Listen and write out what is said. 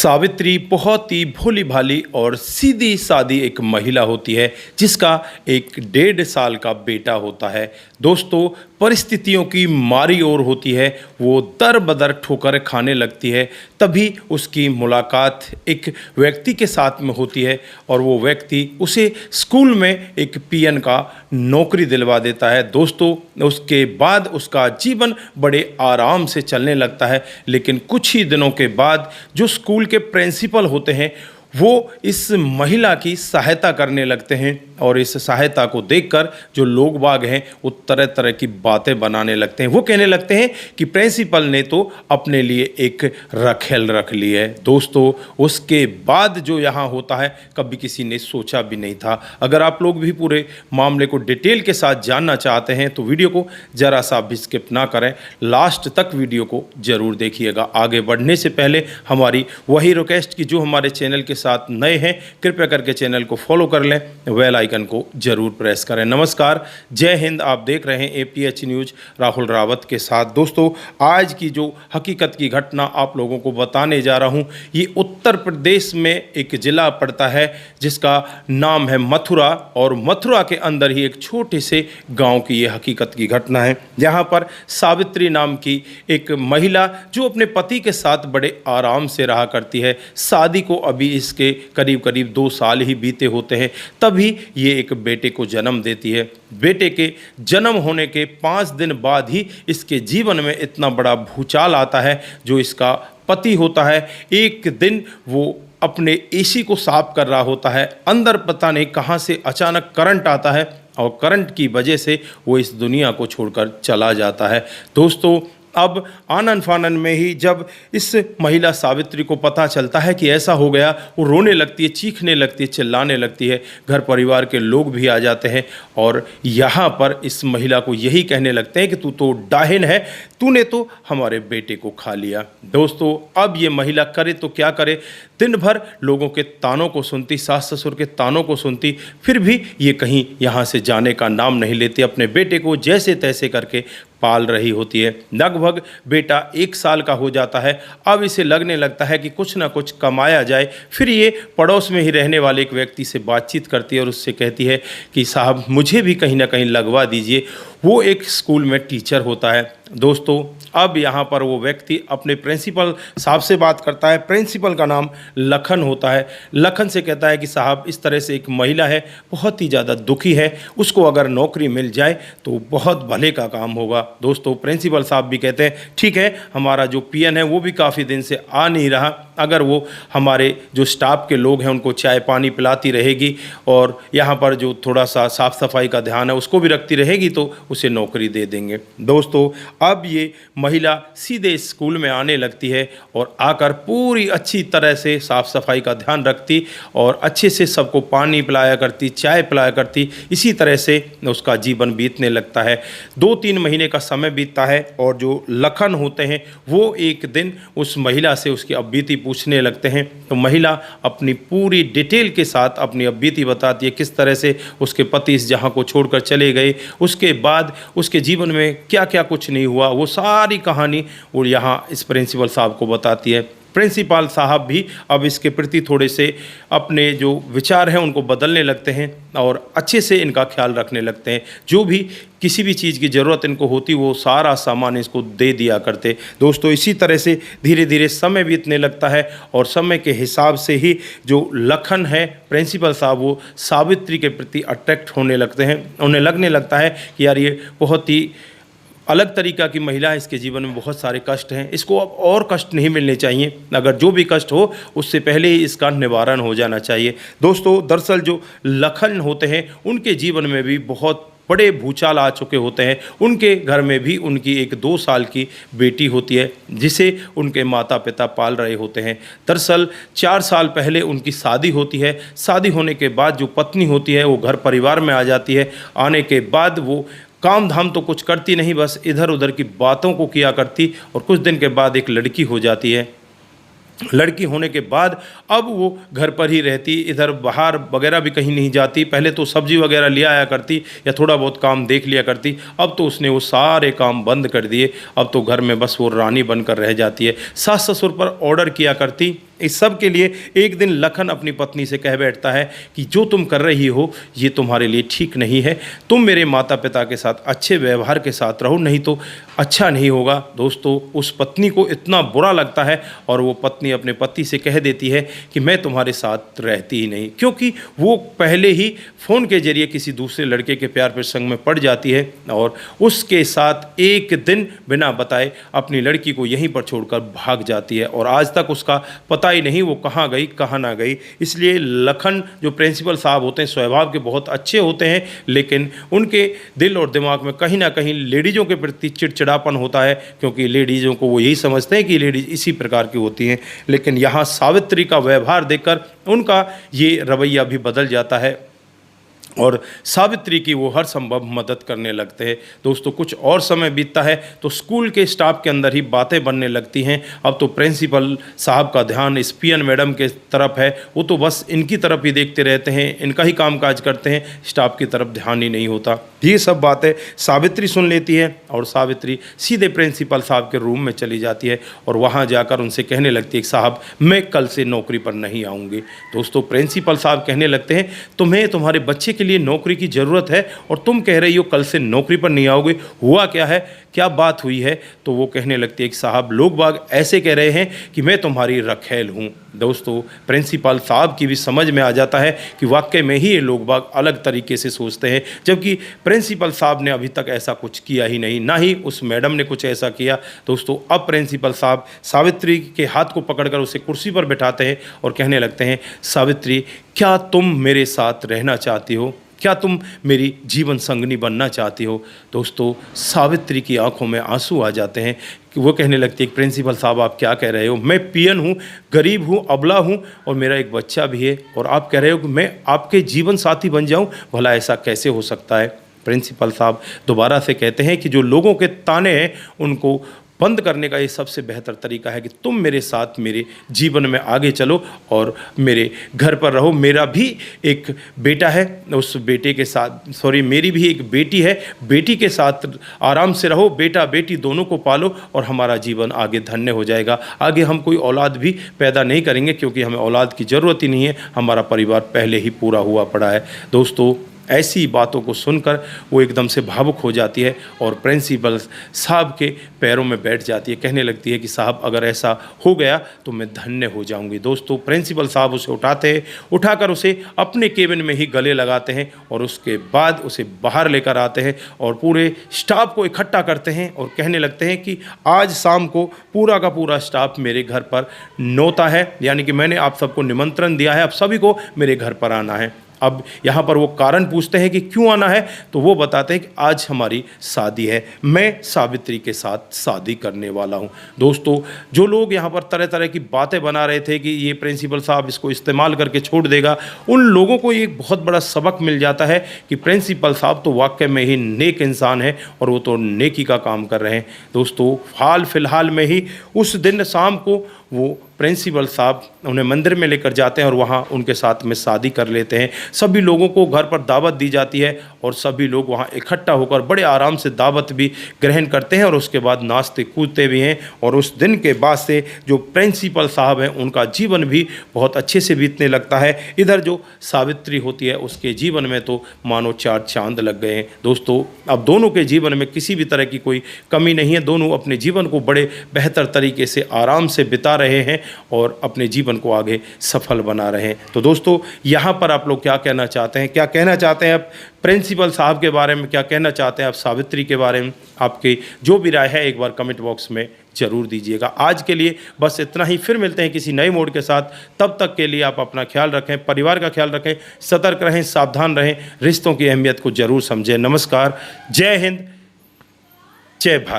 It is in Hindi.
सावित्री बहुत ही भोली भाली और सीधी सादी एक महिला होती है जिसका एक 1.5 साल का बेटा होता है। दोस्तों, परिस्थितियों की मारी ओर होती है, वो दर बदर ठोकर खाने लगती है। तभी उसकी मुलाकात एक व्यक्ति के साथ में होती है और वो व्यक्ति उसे स्कूल में एक पीएन का नौकरी दिलवा देता है। दोस्तों, उसके बाद उसका जीवन बड़े आराम से चलने लगता है। लेकिन कुछ ही दिनों के बाद जो स्कूल के प्रिंसिपल होते हैं वो इस महिला की सहायता करने लगते हैं और इस सहायता को देखकर जो लोग बाग हैं वो तरह तरह की बातें बनाने लगते हैं। वो कहने लगते हैं कि प्रिंसिपल ने तो अपने लिए एक रखेल रख ली है। दोस्तों, उसके बाद जो यहाँ होता है कभी किसी ने सोचा भी नहीं था। अगर आप लोग भी पूरे मामले को डिटेल के साथ जानना चाहते हैं तो वीडियो को ज़रा सा भी स्किप ना करें, लास्ट तक वीडियो को ज़रूर देखिएगा। आगे बढ़ने से पहले हमारी वही रिक्वेस्ट कि जो हमारे चैनल के साथ नए हैं कृपया करके चैनल को फॉलो कर लें, बेल आइकन को जरूर प्रेस करें। नमस्कार, जय हिंद। आप देख रहे हैं एपीएच न्यूज राहुल रावत के साथ। दोस्तों, आज की जो हकीकत की घटना आप लोगों को बताने जा रहा हूं, ये उत्तर प्रदेश में एक जिला पड़ता है जिसका नाम है मथुरा, और मथुरा के अंदर ही एक छोटे से गांव की ये हकीकत की घटना है। यहाँ पर सावित्री नाम की एक महिला जो अपने पति के साथ बड़े आराम से रहा करती है। शादी को अभी इसके करीब करीब 2 साल ही बीते होते हैं, तभी ये एक बेटे को जन्म देती है। बेटे के जन्म होने के 5 दिन बाद ही इसके जीवन में इतना बड़ा भूचाल आता है। जो इसका पति होता है, एक दिन वो अपने एसी को साफ कर रहा होता है, अंदर पता नहीं कहां से अचानक करंट आता है और करंट की वजह से वो इस दुनिया को छोड़कर चला जाता है। दोस्तों, अब आनन फानन में ही जब इस महिला सावित्री को पता चलता है कि ऐसा हो गया, वो रोने लगती है, चीखने लगती है, चिल्लाने लगती है। घर परिवार के लोग भी आ जाते हैं और यहाँ पर इस महिला को यही कहने लगते हैं कि तू तो डाहिन है, तूने तो हमारे बेटे को खा लिया। दोस्तों, अब ये महिला करे तो क्या करे, दिन भर लोगों के तानों को सुनती, सास ससुर के तानों को सुनती, फिर भी ये कहीं यहाँ से जाने का नाम नहीं लेती। अपने बेटे को जैसे तैसे करके पाल रही होती है। लगभग बेटा 1 साल का हो जाता है। अब इसे लगने लगता है कि कुछ ना कुछ कमाया जाए। फिर ये पड़ोस में ही रहने वाले एक व्यक्ति से बातचीत करती है और उससे कहती है कि साहब मुझे भी कहीं ना कहीं लगवा दीजिए। वो एक स्कूल में टीचर होता है। दोस्तों, अब यहाँ पर वो व्यक्ति अपने प्रिंसिपल साहब से बात करता है। प्रिंसिपल का नाम लखन होता है। लखन से कहता है कि साहब इस तरह से एक महिला है, बहुत ही ज़्यादा दुखी है, उसको अगर नौकरी मिल जाए तो बहुत भले का काम होगा। दोस्तों, प्रिंसिपल साहब भी कहते हैं ठीक है, हमारा जो पीएन है वो भी काफ़ी दिन से आ नहीं रहा, अगर वो हमारे जो स्टाफ के लोग हैं उनको चाय पानी पिलाती रहेगी और यहाँ पर जो थोड़ा सा साफ़ सफाई का ध्यान है उसको भी रखती रहेगी तो उसे नौकरी दे देंगे। दोस्तों, अब ये महिला सीधे स्कूल में आने लगती है और आकर पूरी अच्छी तरह से साफ़ सफाई का ध्यान रखती और अच्छे से सबको पानी पिलाया करती, चाय पिलाया करती। इसी तरह से उसका जीवन बीतने लगता है। 2-3 महीने का समय बीतता है और जो लखन होते हैं वो एक दिन उस महिला से उसकी अब बीती पूछने लगते हैं। तो महिला अपनी पूरी डिटेल के साथ अपनी अब बीती बताती है, किस तरह से उसके पति इस जहां को छोड़कर चले गए, उसके बाद उसके जीवन में क्या क्या कुछ नहीं हुआ, वो सारी कहानी वो यहाँ इस प्रिंसिपल साहब को बताती है। प्रिंसिपल साहब भी अब इसके प्रति थोड़े से अपने जो विचार हैं उनको बदलने लगते हैं और अच्छे से इनका ख्याल रखने लगते हैं। जो भी किसी भी चीज़ की ज़रूरत इनको होती वो सारा सामान इसको दे दिया करते। दोस्तों, इसी तरह से धीरे धीरे समय बीतने लगता है और समय के हिसाब से ही जो लखन है प्रिंसिपल साहब वो सावित्री के प्रति अट्रैक्ट होने लगते हैं। उन्हें लगने लगता है कि यार ये बहुत ही अलग तरीका की महिला है, इसके जीवन में बहुत सारे कष्ट हैं, इसको अब और कष्ट नहीं मिलने चाहिए, अगर जो भी कष्ट हो उससे पहले ही इसका निवारण हो जाना चाहिए। दोस्तों, दरअसल जो लखन होते हैं उनके जीवन में भी बहुत बड़े भूचाल आ चुके होते हैं। उनके घर में भी उनकी एक 2 साल की बेटी होती है जिसे उनके माता पिता पाल रहे होते हैं। दरअसल 4 साल पहले उनकी शादी होती है। शादी होने के बाद जो पत्नी होती है वो घर परिवार में आ जाती है। आने के बाद वो काम धाम तो कुछ करती नहीं, बस इधर उधर की बातों को किया करती और कुछ दिन के बाद एक लड़की हो जाती है। लड़की होने के बाद अब वो घर पर ही रहती, इधर बाहर वगैरह भी कहीं नहीं जाती। पहले तो सब्जी वगैरह ले आया करती या थोड़ा बहुत काम देख लिया करती, अब तो उसने वो सारे काम बंद कर दिए। अब तो घर में बस वो रानी बनकर रह जाती है। सास ससुर पर ऑर्डर किया करती इस सब के लिए एक दिन लखन अपनी पत्नी से कह बैठता है कि जो तुम कर रही हो ये तुम्हारे लिए ठीक नहीं है, तुम मेरे माता पिता के साथ अच्छे व्यवहार के साथ रहो, नहीं तो अच्छा नहीं होगा। दोस्तों, उस पत्नी को इतना बुरा लगता है और वो पत्नी अपने पति से कह देती है कि मैं तुम्हारे साथ रहती ही नहीं, क्योंकि वो पहले ही फ़ोन के जरिए किसी दूसरे लड़के के प्यार प्रसंग में पड़ जाती है और उसके साथ एक दिन बिना बताए अपनी लड़की को यहीं पर छोड़कर भाग जाती है और आज तक उसका पता ही नहीं वो कहाँ गई कहाँ ना गई। इसलिए लखन जो प्रिंसिपल साहब होते हैं स्वभाव के बहुत अच्छे होते हैं, लेकिन उनके दिल और दिमाग में कहीं ना कहीं लेडीज़ों के प्रति चिड़चिड़ापन होता है, क्योंकि लेडीज़ों को वो यही समझते हैं कि लेडीज़ इसी प्रकार की होती हैं। लेकिन यहाँ सावित्री का व्यवहार देखकर उनका ये रवैया भी बदल जाता है और सावित्री की वो हर संभव मदद करने लगते हैं। दोस्तों, कुछ और समय बीतता है तो स्कूल के स्टाफ के अंदर ही बातें बनने लगती हैं। अब तो प्रिंसिपल साहब का ध्यान इस पियन मैडम के तरफ है, वो तो बस इनकी तरफ ही देखते रहते हैं, इनका ही कामकाज करते हैं, स्टाफ की तरफ ध्यान ही नहीं होता। ये सब बातें सावित्री सुन लेती है और सावित्री सीधे प्रिंसिपल साहब के रूम में चली जाती है और वहाँ जाकर उनसे कहने लगती है कि साहब मैं कल से नौकरी पर नहीं आऊँगी। दोस्तों, प्रिंसिपल साहब कहने लगते हैं तुम्हें तुम्हारे बच्चे के लिए नौकरी की ज़रूरत है और तुम कह रही हो कल से नौकरी पर नहीं आओगे, हुआ क्या है, क्या बात हुई है? तो वो कहने लगती है कि साहब लोग बाग ऐसे कह रहे हैं कि मैं तुम्हारी रखेल हूँ। दोस्तों, प्रिंसिपल साहब की भी समझ में आ जाता है कि वाकई में ही ये लोग बाग अलग तरीके से सोचते हैं, जबकि प्रिंसिपल साहब ने अभी तक ऐसा कुछ किया ही नहीं, ना ही उस मैडम ने कुछ ऐसा किया। दोस्तों, अब प्रिंसिपल साहब सावित्री के हाथ को पकड़कर उसे कुर्सी पर बैठाते हैं और कहने लगते हैं सावित्री, क्या तुम मेरे साथ रहना चाहती हो? क्या तुम मेरी जीवन संगनी बनना चाहती हो? दोस्तों, सावित्री की आंखों में आंसू आ जाते हैं कि वो कहने लगती है प्रिंसिपल साहब आप क्या कह रहे हो, मैं पियन हूँ, गरीब हूँ, अबला हूँ और मेरा एक बच्चा भी है और आप कह रहे हो कि मैं आपके जीवन साथी बन जाऊँ? भला ऐसा कैसे हो सकता है? प्रिंसिपल साहब दोबारा से कहते हैं कि जो लोगों के ताने हैं उनको बंद करने का ये सबसे बेहतर तरीका है कि तुम मेरे साथ मेरे जीवन में आगे चलो और मेरे घर पर रहो। मेरा भी एक बेटा है, उस बेटे के साथ मेरी भी एक बेटी है, बेटी के साथ आराम से रहो, बेटा बेटी दोनों को पालो और हमारा जीवन आगे धन्य हो जाएगा। आगे हम कोई औलाद भी पैदा नहीं करेंगे क्योंकि हमें औलाद की ज़रूरत ही नहीं है, हमारा परिवार पहले ही पूरा हुआ पड़ा है। दोस्तों, ऐसी बातों को सुनकर वो एकदम से भावुक हो जाती है और प्रिंसिपल साहब के पैरों में बैठ जाती है, कहने लगती है कि साहब अगर ऐसा हो गया तो मैं धन्य हो जाऊंगी। दोस्तों, प्रिंसिपल साहब उसे उठाते हैं, उठाकर उसे अपने केबिन में ही गले लगाते हैं और उसके बाद उसे बाहर लेकर आते हैं और पूरे स्टाफ को इकट्ठा करते हैं और कहने लगते हैं कि आज शाम को पूरा का पूरा स्टाफ मेरे घर पर नौता है, यानी कि मैंने आप सबको निमंत्रण दिया है, आप सभी को मेरे घर पर आना है। अब यहाँ पर वो कारण पूछते हैं कि क्यों आना है, तो वो बताते हैं कि आज हमारी शादी है, मैं सावित्री के साथ शादी करने वाला हूँ। दोस्तों, जो लोग यहाँ पर तरह तरह की बातें बना रहे थे कि ये प्रिंसिपल साहब इसको इस्तेमाल करके छोड़ देगा, उन लोगों को एक बहुत बड़ा सबक मिल जाता है कि प्रिंसिपल साहब तो वाकई में ही नेक इंसान है और वो तो नेकी का काम कर रहे हैं। दोस्तों, हाल फिलहाल में ही उस दिन शाम को वो प्रिंसिपल साहब उन्हें मंदिर में लेकर जाते हैं और वहाँ उनके साथ में शादी कर लेते हैं। सभी लोगों को घर पर दावत दी जाती है और सभी लोग वहाँ इकट्ठा होकर बड़े आराम से दावत भी ग्रहण करते हैं और उसके बाद नाचते कूदते भी हैं। और उस दिन के बाद से जो प्रिंसिपल साहब हैं उनका जीवन भी बहुत अच्छे से बीतने लगता है। इधर जो सावित्री होती है उसके जीवन में तो मानो 4 चांद लग गए हैं। दोस्तों, अब दोनों के जीवन में किसी भी तरह की कोई कमी नहीं है, दोनों अपने जीवन को बड़े बेहतर तरीके से आराम से बिता रहे हैं और अपने जीवन को आगे सफल बना रहे हैं। तो दोस्तों, यहाँ पर आप लोग क्या कहना चाहते हैं? क्या कहना चाहते हैं आप प्रिंसिपल साहब के बारे में? क्या कहना चाहते हैं आप सावित्री के बारे में? आपकी जो भी राय है एक बार कमेंट बॉक्स में ज़रूर दीजिएगा। आज के लिए बस इतना ही, फिर मिलते हैं किसी नए मोड के साथ। तब तक के लिए आप अपना ख्याल रखें, परिवार का ख्याल रखें, सतर्क रहें, सावधान रहें, रिश्तों की अहमियत को ज़रूर समझें। नमस्कार, जय हिंद, जय भारत।